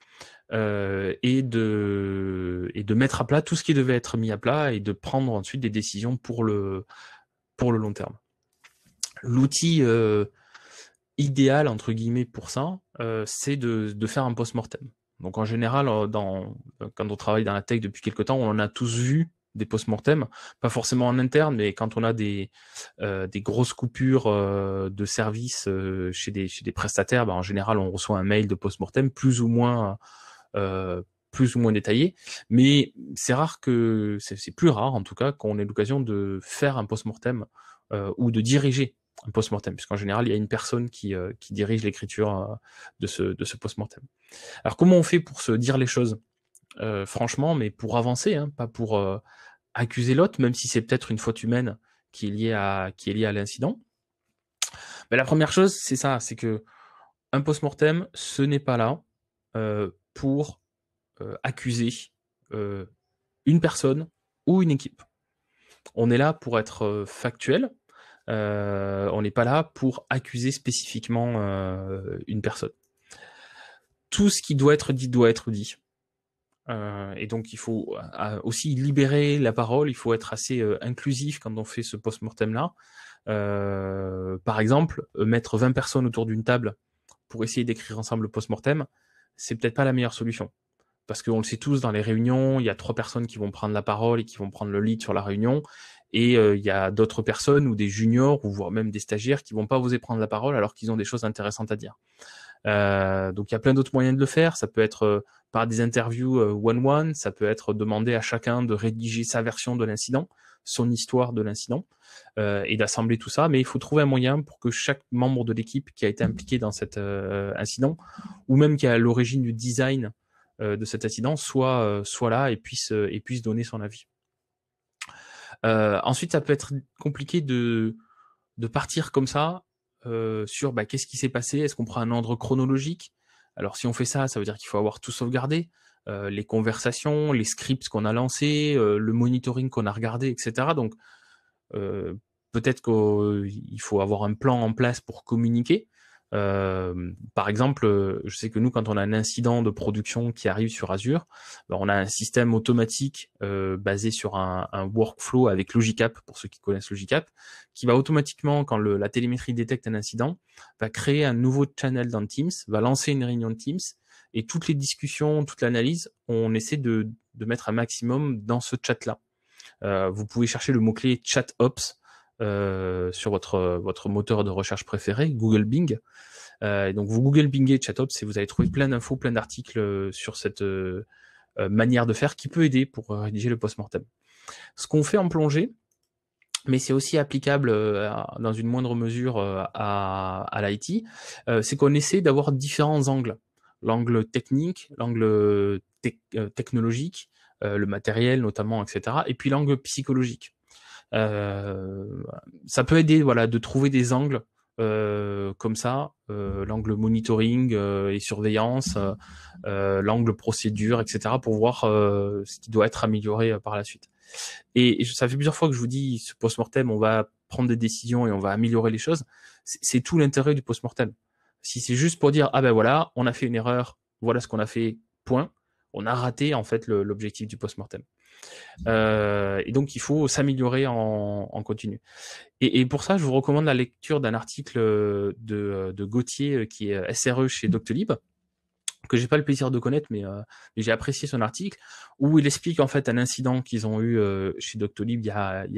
et de mettre à plat tout ce qui devait être mis à plat et de prendre ensuite des décisions pour le long terme. L'outil idéal entre guillemets pour ça, c'est de faire un post-mortem. Donc en général, quand on travaille dans la tech depuis quelque temps, on en a tous vu des post-mortem, pas forcément en interne, mais quand on a des grosses coupures de services chez des prestataires, en général on reçoit un mail de post-mortem plus ou moins détaillé, mais c'est plus rare en tout cas qu'on ait l'occasion de faire un post-mortem ou de diriger un post-mortem, puisqu'en général il y a une personne qui dirige l'écriture de ce post-mortem. Alors comment on fait pour se dire les choses franchement, mais pour avancer, hein, pas pour accuser l'autre, même si c'est peut-être une faute humaine qui est liée à l'incident. Mais la première chose, c'est ça, c'est que un post-mortem, ce n'est pas là pour accuser une personne ou une équipe. On est là pour être factuel. On n'est pas là pour accuser spécifiquement une personne. Tout ce qui doit être dit doit être dit. Et donc il faut aussi libérer la parole, il faut être assez inclusif quand on fait ce post-mortem là. Par exemple, mettre 20 personnes autour d'une table pour essayer d'écrire ensemble le post-mortem, c'est peut-être pas la meilleure solution. Parce qu'on le sait tous, dans les réunions, il y a 3 personnes qui vont prendre la parole et qui vont prendre le lead sur la réunion, et il y a d'autres personnes ou des juniors ou voire même des stagiaires qui vont pas oser prendre la parole alors qu'ils ont des choses intéressantes à dire. Donc il y a plein d'autres moyens de le faire. Ça peut être par des interviews one-one, ça peut être demander à chacun de rédiger sa version de l'incident, son histoire de l'incident, et d'assembler tout ça. Mais il faut trouver un moyen pour que chaque membre de l'équipe qui a été impliqué dans cet incident, ou même qui est à l'origine du design de cet incident, soit là et puisse donner son avis. Ensuite, ça peut être compliqué de partir comme ça sur qu'est-ce qui s'est passé, est-ce qu'on prend un ordre chronologique. Alors si on fait ça, ça veut dire qu'il faut avoir tout sauvegardé, les conversations, les scripts qu'on a lancés, le monitoring qu'on a regardé, etc. Donc peut-être qu'il faut avoir un plan en place pour communiquer. Par exemple, je sais que nous, quand on a un incident de production qui arrive sur Azure, on a un système automatique basé sur un workflow avec Logicap, pour ceux qui connaissent Logicap, qui va automatiquement, quand la télémétrie détecte un incident, va créer un nouveau channel dans Teams, va lancer une réunion de Teams, et toutes les discussions, toute l'analyse, on essaie de mettre un maximum dans ce chat-là. Vous pouvez chercher le mot-clé ChatOps sur votre moteur de recherche préféré, Google Bing. Donc vous Google Bingez ChatOps et vous allez trouver plein d'infos, plein d'articles sur cette manière de faire qui peut aider pour rédiger le post-mortem. Ce qu'on fait en plongée, mais c'est aussi applicable dans une moindre mesure à l'IT, c'est qu'on essaie d'avoir différents angles l'angle technique, l'angle technologique, le matériel notamment, etc. Et puis l'angle psychologique. Ça peut aider, voilà, de trouver des angles comme ça, l'angle monitoring et surveillance, l'angle procédure, etc. pour voir ce qui doit être amélioré par la suite. Et ça fait plusieurs fois que je vous dis, ce post-mortem, on va prendre des décisions et on va améliorer les choses. C'est tout l'intérêt du post-mortem. Si c'est juste pour dire, ah ben voilà, on a fait une erreur, voilà ce qu'on a fait, point, on a raté en fait l'objectif du post-mortem. Et donc il faut s'améliorer en continu. Et pour ça, je vous recommande la lecture d'un article de Gauthier qui est SRE chez Doctolib, que j'ai pas le plaisir de connaître, mais j'ai apprécié son article, où il explique en fait un incident qu'ils ont eu chez Doctolib il y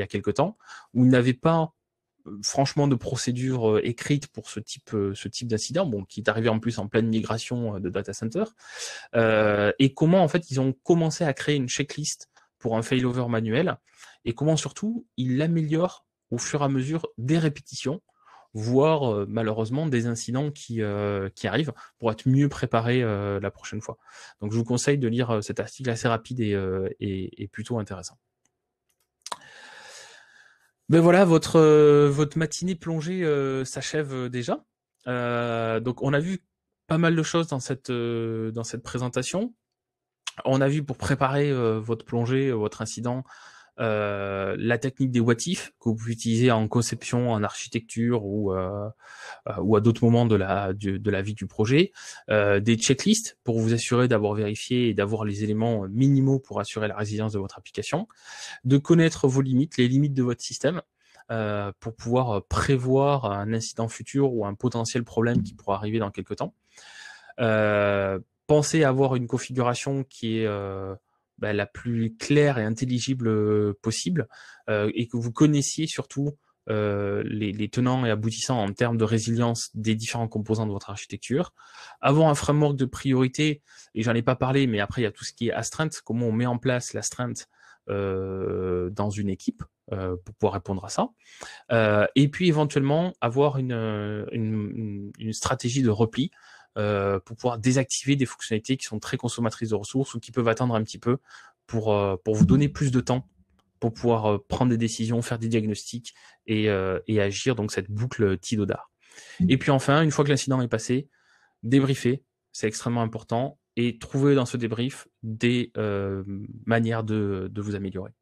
a quelque temps, où ils n'avaient pas franchement de procédure écrite pour ce type d'incident, bon, qui est arrivé en plus en pleine migration de data center, et comment en fait ils ont commencé à créer une checklist pour un failover manuel, et comment surtout ils l'améliorent au fur et à mesure des répétitions, voire malheureusement des incidents qui arrivent pour être mieux préparés la prochaine fois. Donc je vous conseille de lire cet article assez rapide et plutôt intéressant. Ben voilà, votre matinée plongée s'achève déjà. Donc on a vu pas mal de choses dans cette présentation. On a vu pour préparer votre plongée, votre incident, la technique des what if que vous pouvez utiliser en conception, en architecture ou à d'autres moments de la vie du projet, des checklists pour vous assurer d'avoir vérifié et d'avoir les éléments minimaux pour assurer la résilience de votre application, de connaître vos limites, les limites de votre système, pour pouvoir prévoir un incident futur ou un potentiel problème qui pourra arriver dans quelques temps. Pensez à avoir une configuration qui est la plus claire et intelligible possible, et que vous connaissiez surtout les tenants et aboutissants en termes de résilience des différents composants de votre architecture. Avoir un framework de priorité, et j'en ai pas parlé, mais après il y a tout ce qui est astreinte, comment on met en place l'astreinte dans une équipe pour pouvoir répondre à ça. Et puis éventuellement avoir une stratégie de repli pour pouvoir désactiver des fonctionnalités qui sont très consommatrices de ressources ou qui peuvent attendre un petit peu pour vous donner plus de temps pour pouvoir prendre des décisions, faire des diagnostics et agir, donc cette boucle TIDODAR. Et puis enfin, une fois que l'incident est passé, débriefer, c'est extrêmement important, et trouver dans ce débrief des manières de vous améliorer.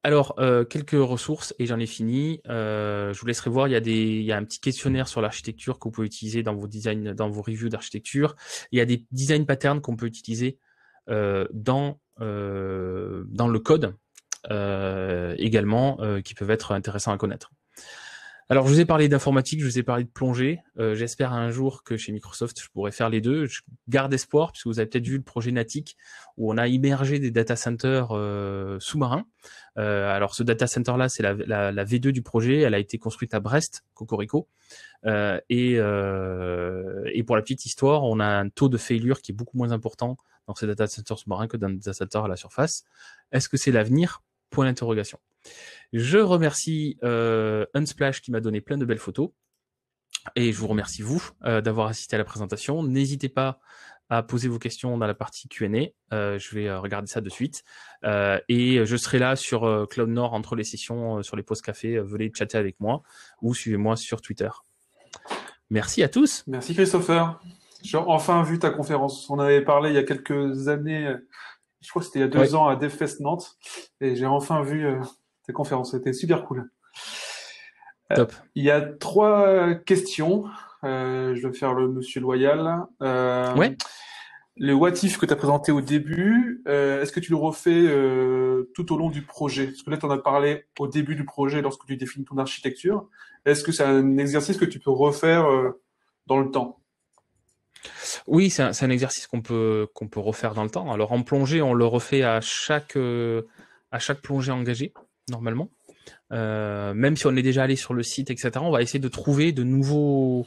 Alors, quelques ressources, et j'en ai fini. Je vous laisserai voir, il y a un petit questionnaire sur l'architecture que vous pouvez utiliser dans vos designs, dans vos reviews d'architecture. Il y a des design patterns qu'on peut utiliser dans le code également, qui peuvent être intéressants à connaître. Alors, je vous ai parlé d'informatique, je vous ai parlé de plongée. J'espère un jour que chez Microsoft, je pourrai faire les deux. Je garde espoir, puisque vous avez peut-être vu le projet Natic, où on a immergé des data centers sous-marins. Alors, ce data center-là, c'est la V2 du projet. Elle a été construite à Brest, Cocorico. Et pour la petite histoire, on a un taux de failure qui est beaucoup moins important dans ces data centers sous-marins que dans des data centers à la surface. Est-ce que c'est l'avenir? Point d'interrogation. Je remercie Unsplash qui m'a donné plein de belles photos. Et je vous remercie, vous, d'avoir assisté à la présentation. N'hésitez pas à poser vos questions dans la partie Q&A. Je vais regarder ça de suite. Et je serai là sur Cloud Nord entre les sessions, sur les pauses café. Venez chatter avec moi ou suivez-moi sur Twitter. Merci à tous. Merci Christopher. J'ai enfin vu ta conférence. On avait parlé il y a quelques années, je crois que c'était il y a 2 ans à DevFest Nantes, et j'ai enfin vu tes conférences. C'était super cool. Top. Il y a 3 questions. Je vais faire le monsieur loyal. Ouais. Le what if que tu as présenté au début, est-ce que tu le refais tout au long du projet? Parce que là, tu en as parlé au début du projet lorsque tu définis ton architecture. Est-ce que c'est un exercice que tu peux refaire dans le temps? Oui, c'est un exercice qu'on peut refaire dans le temps. Alors en plongée, on le refait à chaque plongée engagée, normalement. Même si on est déjà allé sur le site, etc., on va essayer de trouver de nouveaux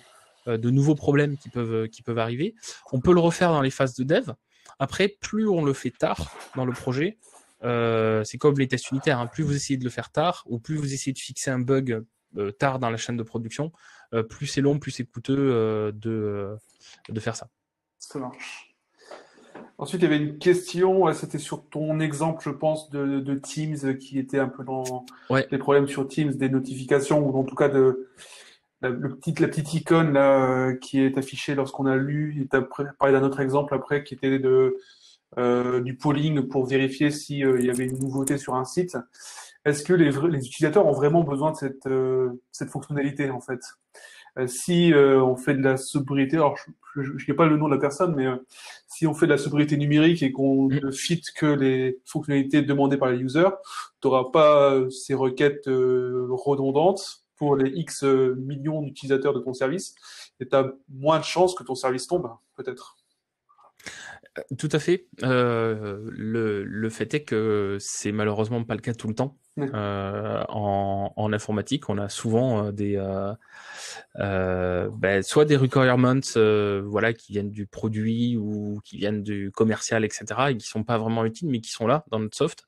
problèmes qui peuvent arriver. On peut le refaire dans les phases de dev. Après, plus on le fait tard dans le projet, c'est comme les tests unitaires, hein. Plus vous essayez de le faire tard, ou plus vous essayez de fixer un bug tard dans la chaîne de production, plus c'est long, plus c'est coûteux de faire ça. Ça marche. Ensuite, il y avait une question, c'était sur ton exemple, je pense, de Teams qui était un peu dans Ouais. les problèmes sur Teams, des notifications, ou en tout cas la petite icône là, qui est affichée lorsqu'on a lu. Et tu as parlé d'un autre exemple après qui était du polling pour vérifier si, il y avait une nouveauté sur un site. Est-ce que les utilisateurs ont vraiment besoin de cette fonctionnalité en fait? Si on fait de la sobriété, alors je n'ai pas le nom de la personne, mais si on fait de la sobriété numérique et qu'on ne fit que les fonctionnalités demandées par les users, tu n'auras pas ces requêtes redondantes pour les X millions d'utilisateurs de ton service, et tu as moins de chances que ton service tombe, peut-être. Tout à fait. Le fait est que c'est malheureusement pas le cas tout le temps. Ouais. En informatique, on a souvent soit des requirements voilà, qui viennent du produit ou qui viennent du commercial, etc., et qui sont pas vraiment utiles, mais qui sont là dans notre soft.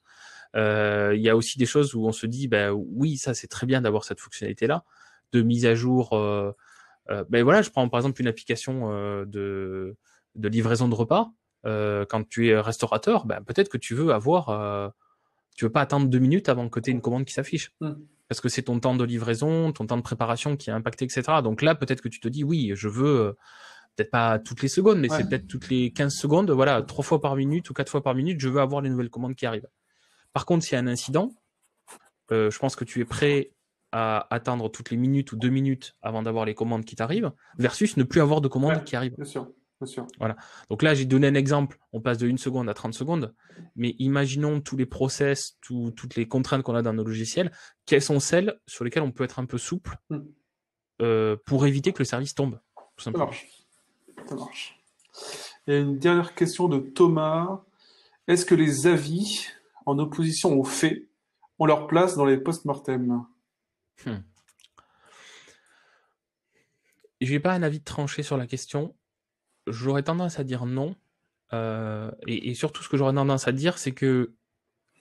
Il y a aussi des choses où on se dit, oui, ça c'est très bien d'avoir cette fonctionnalité-là, de mise à jour. Voilà, je prends par exemple une application de livraison de repas. Quand tu es restaurateur, peut-être que tu veux pas attendre 2 minutes avant que tu aies une commande qui s'affiche. Parce que c'est ton temps de livraison, ton temps de préparation qui est impacté, etc. Donc là, peut-être que tu te dis, oui, je veux, peut-être pas toutes les secondes, mais c'est peut-être toutes les 15 secondes, voilà, 3 fois par minute ou 4 fois par minute, je veux avoir les nouvelles commandes qui arrivent. Par contre, s'il y a un incident, je pense que tu es prêt à attendre toutes les minutes ou 2 minutes avant d'avoir les commandes qui t'arrivent, versus ne plus avoir de commandes qui arrivent. Bien sûr. Bien sûr. Voilà. Donc là, j'ai donné un exemple. On passe de 1 seconde à 30 secondes. Mais imaginons tous les process, toutes les contraintes qu'on a dans nos logiciels. Quelles sont celles sur lesquelles on peut être un peu souple pour éviter que le service tombe, tout simplement. Ça marche. Et une dernière question de Thomas. Est-ce que les avis en opposition aux faits ont leur place dans les post-mortem? Je n'ai pas un avis tranché sur la question. J'aurais tendance à dire non. Et surtout, ce que j'aurais tendance à dire, c'est que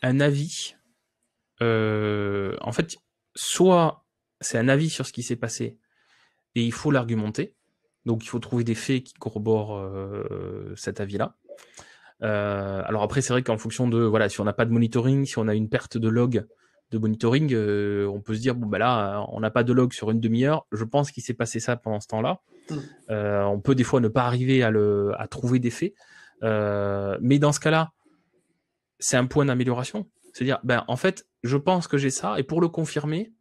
un avis, en fait, soit c'est un avis sur ce qui s'est passé et il faut l'argumenter. Donc, il faut trouver des faits qui corroborent cet avis-là. Alors après, c'est vrai qu'en fonction de, voilà, si on n'a pas de monitoring, si on a une perte de log de monitoring, on peut se dire, là, on n'a pas de log sur une demi-heure. Je pense qu'il s'est passé ça pendant ce temps-là. On peut des fois ne pas arriver à trouver des faits. Mais dans ce cas-là, c'est un point d'amélioration. C'est-à-dire, en fait, je pense que j'ai ça, et pour le confirmer,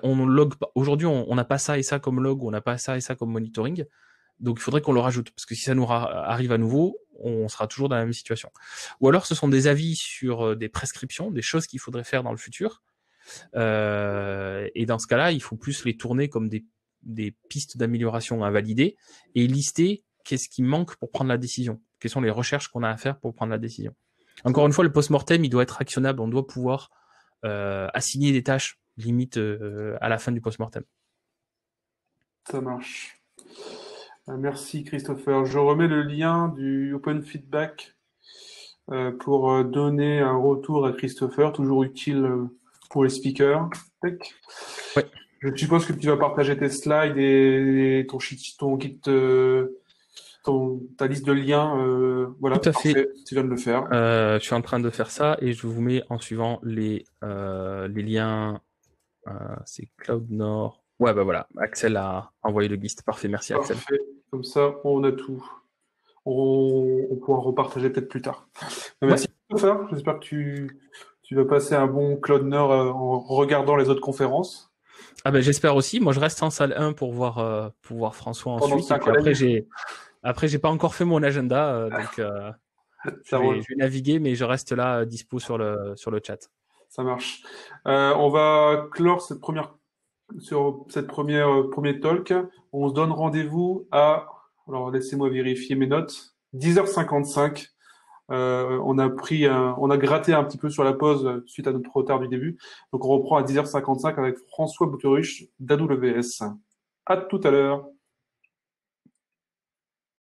on log pas. Aujourd'hui, on n'a pas ça et ça comme log, on n'a pas ça et ça comme monitoring. Donc, il faudrait qu'on le rajoute, parce que si ça nous arrive à nouveau, on sera toujours dans la même situation. Ou alors, ce sont des avis sur des prescriptions, des choses qu'il faudrait faire dans le futur. Et dans ce cas-là, il faut plus les tourner comme des pistes d'amélioration à valider et lister qu'est-ce qui manque pour prendre la décision. Quelles sont les recherches qu'on a à faire pour prendre la décision. Encore une fois, le post-mortem, il doit être actionnable. On doit pouvoir assigner des tâches limite à la fin du post-mortem. Ça marche. Merci Christopher. Je remets le lien du Open Feedback pour donner un retour à Christopher, toujours utile pour les speakers. Ouais. Je suppose que tu vas partager tes slides et ton kit, ta liste de liens. Voilà, tout à fait. Tu viens de le faire. Je suis en train de faire ça et je vous mets en suivant les liens. C'est Cloud Nord. Ouais, voilà. Axel a envoyé le guide. Parfait, merci Axel. Parfait. Comme ça, on a tout. On pourra repartager peut-être plus tard. Merci Christopher. J'espère que tu vas passer un bon Cloud Nord en regardant les autres conférences. J'espère aussi. Moi, je reste en salle 1 pour voir François ensuite. Et puis après, j'ai pas encore fait mon agenda, donc je vais naviguer, mais je reste là dispo sur le chat. Ça marche. On va clore premier talk. On se donne rendez-vous alors laissez-moi vérifier mes notes, 10h55. On a gratté un petit peu sur la pause suite à notre retard du début. Donc on reprend à 10h55 avec François Bouteruche d'AWS. À tout à l'heure.